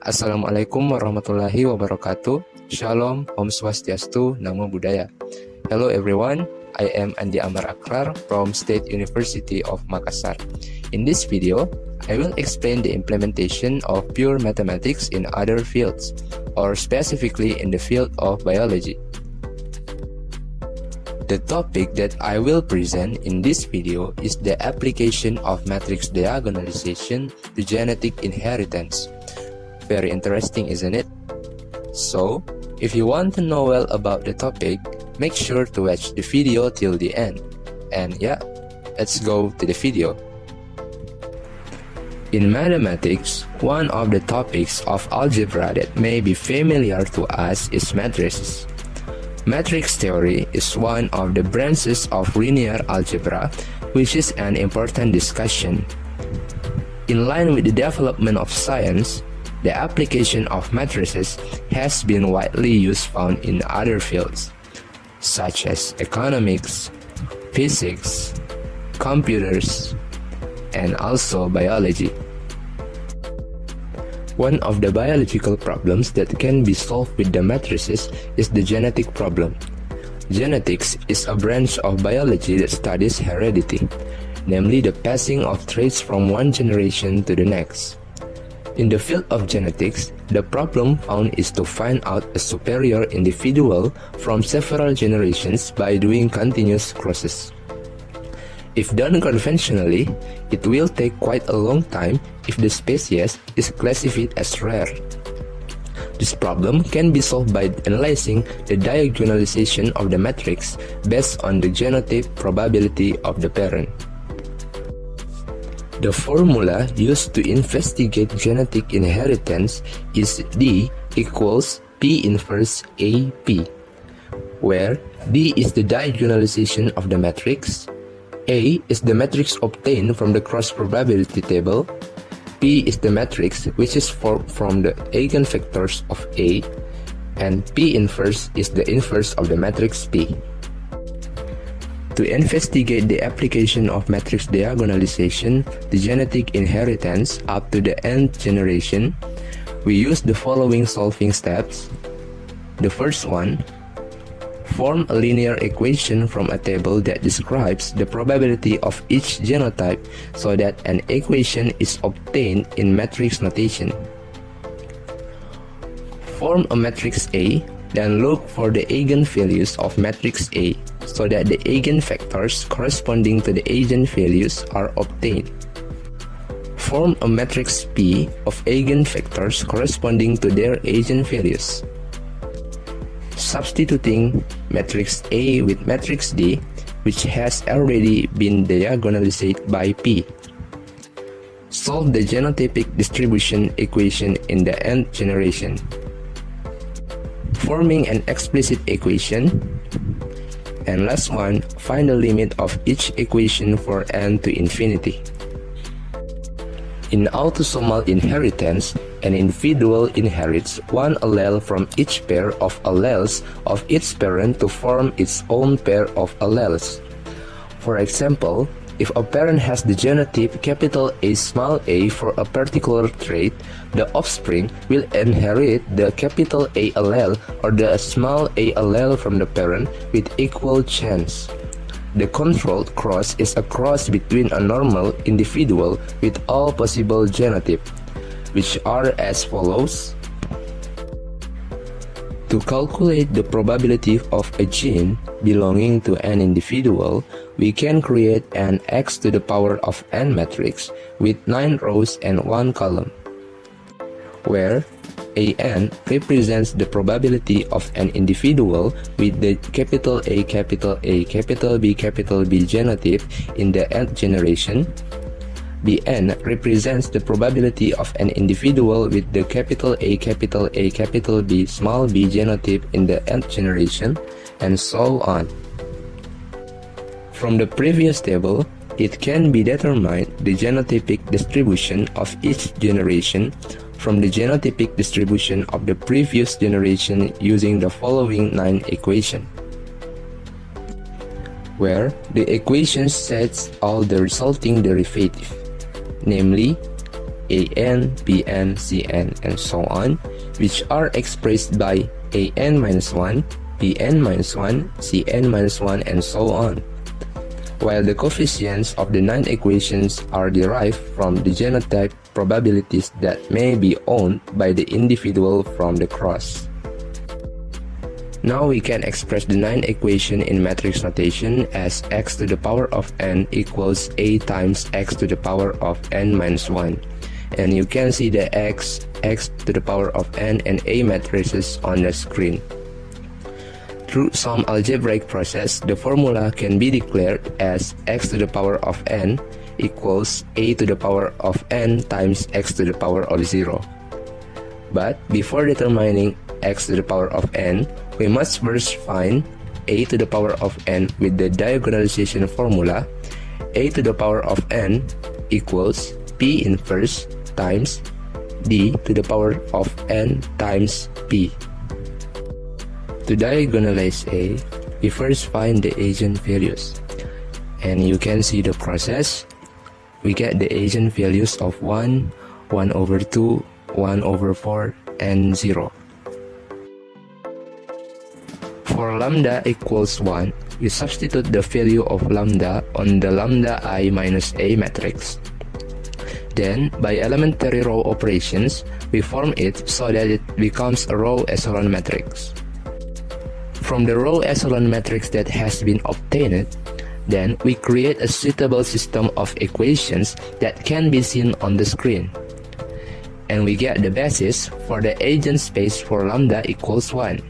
Assalamualaikum warahmatullahi wabarakatuh. Shalom, Om Swastiastu, Namo Buddhaya. Hello everyone, I am Andi Ammar Akrar from State University of Makassar. In this video, I will explain the implementation of pure mathematics in other fields, or specifically in the field of biology. The topic that I will present in this video is the application of matrix diagonalization to genetic inheritance. Very interesting, isn't it? So, if you want to know well about the topic, make sure to watch the video till the end. And yeah, let's go to the video. In mathematics, one of the topics of algebra that may be familiar to us is matrices. Matrix theory is one of the branches of linear algebra, which is an important discussion. In line with the development of science, the application of matrices has been widely used found in other fields, such as economics, physics, computers, and also biology. One of the biological problems that can be solved with the matrices is the genetic problem. Genetics is a branch of biology that studies heredity, namely the passing of traits from one generation to the next. In the field of genetics, the problem found is to find out a superior individual from several generations by doing continuous crosses. If done conventionally, it will take quite a long time if the species is classified as rare. This problem can be solved by analyzing the diagonalization of the matrix based on the genotype probability of the parent. The formula used to investigate genetic inheritance is D equals P inverse AP, where D is the diagonalization of the matrix, A is the matrix obtained from the cross probability table, P is the matrix which is formed from the eigenvectors of A, and P inverse is the inverse of the matrix P. To investigate the application of matrix diagonalization to genetic inheritance up to the nth generation, we use the following solving steps. The first one, form a linear equation from a table that describes the probability of each genotype so that an equation is obtained in matrix notation. Form a matrix A, then look for the eigenvalues of matrix A so that the eigenvectors corresponding to the eigenvalues are obtained. Form a matrix P of eigenvectors corresponding to their eigenvalues. Substituting matrix A with matrix D, which has already been diagonalized by P. Solve the genotypic distribution equation in the nth generation. Forming an explicit equation. And last one, find the limit of each equation for n to infinity. In autosomal inheritance, an individual inherits one allele from each pair of alleles of its parent to form its own pair of alleles. For example, if a parent has the genotype capital A small a for a particular trait, the offspring will inherit the capital A allele or the small a allele from the parent with equal chance. The controlled cross is a cross between a normal individual with all possible genotype, which are as follows. To calculate the probability of a gene belonging to an individual, we can create an x to the power of n matrix with 9 rows and 1 column, where an represents the probability of an individual with the capital A, capital A, capital B genotype in the nth generation. Bn represents the probability of an individual with the capital A, capital A, capital B, small b genotype in the nth generation, and so on. From the previous table, it can be determined the genotypic distribution of each generation from the genotypic distribution of the previous generation using the following 9 equations, where the equation sets all the resulting derivative, namely AN, BN, CN, and so on, which are expressed by AN-1, BN-1, CN-1, and so on, while the coefficients of the 9 equations are derived from the genotype probabilities that may be owned by the individual from the cross. Now we can express the 9 equation in matrix notation as x to the power of n equals a times x to the power of n minus 1. And you can see the x to the power of n, and a matrices on the screen. Through some algebraic process, the formula can be declared as x to the power of n equals a to the power of n times x to the power of 0. But before determining x to the power of n, we must first find a to the power of n with the diagonalization formula. A to the power of n equals p inverse times d to the power of n times p. To diagonalize a, we first find the eigenvalues, and you can see the process. We get the eigenvalues of 1, 1 over 2, 1 over 4, and 0. For lambda equals 1, we substitute the value of lambda on the lambda I minus a matrix. Then, by elementary row operations, we form it so that it becomes a row echelon matrix. From the row echelon matrix that has been obtained, then we create a suitable system of equations that can be seen on the screen. And we get the basis for the eigenspace for lambda equals 1.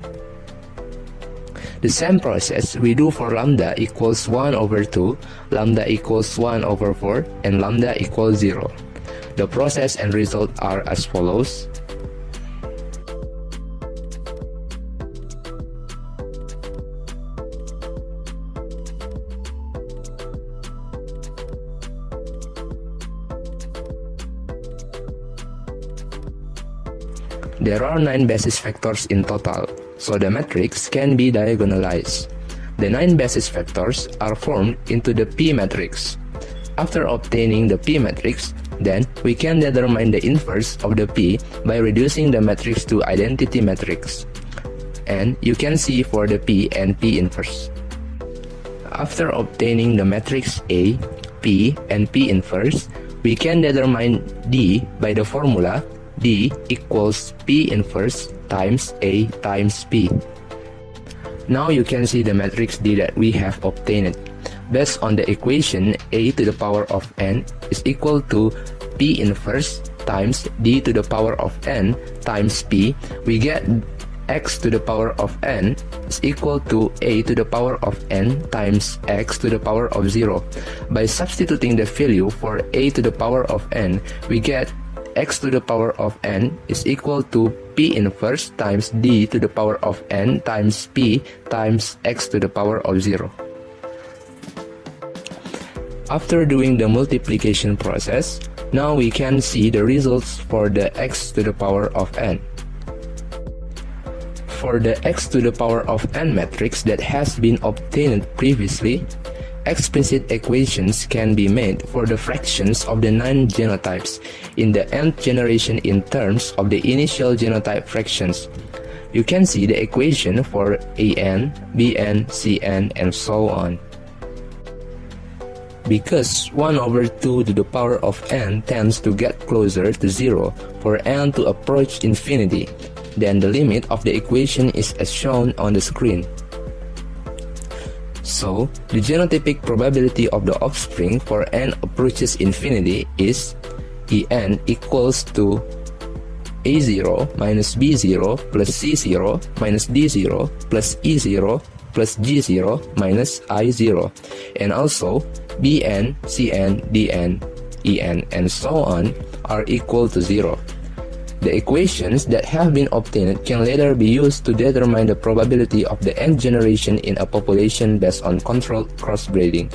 The same process we do for lambda equals 1 over 2, lambda equals 1 over 4, and lambda equals 0. The process and result are as follows. There are 9 basis vectors in total, so the matrix can be diagonalized. The 9 basis vectors are formed into the P matrix. After obtaining the P matrix, then we can determine the inverse of the P by reducing the matrix to identity matrix. And you can see for the P and P inverse. After obtaining the matrix A, P, and P inverse, we can determine D by the formula D equals P inverse times A times P. Now you can see the matrix D that we have obtained. Based on the equation A to the power of n is equal to P inverse times D to the power of n times P, we get x to the power of n is equal to a to the power of n times x to the power of 0. By substituting the value for a to the power of n, we get x to the power of n is equal to P inverse times D to the power of n times P times x to the power of 0. After doing the multiplication process, now we can see the results for the x to the power of n. For the x to the power of n matrix that has been obtained previously, explicit equations can be made for the fractions of the 9 genotypes in the nth generation in terms of the initial genotype fractions. You can see the equation for AN, BN, CN, and so on. Because 1 over 2 to the power of n tends to get closer to 0 for n to approach infinity, then the limit of the equation is as shown on the screen. So, the genotypic probability of the offspring for n approaches infinity is En equals to A0 minus B0 plus C0 minus D0 plus E0 plus G0 minus I0, and also Bn, Cn, Dn, En, and so on are equal to 0. The equations that have been obtained can later be used to determine the probability of the nth generation in a population based on controlled crossbreeding.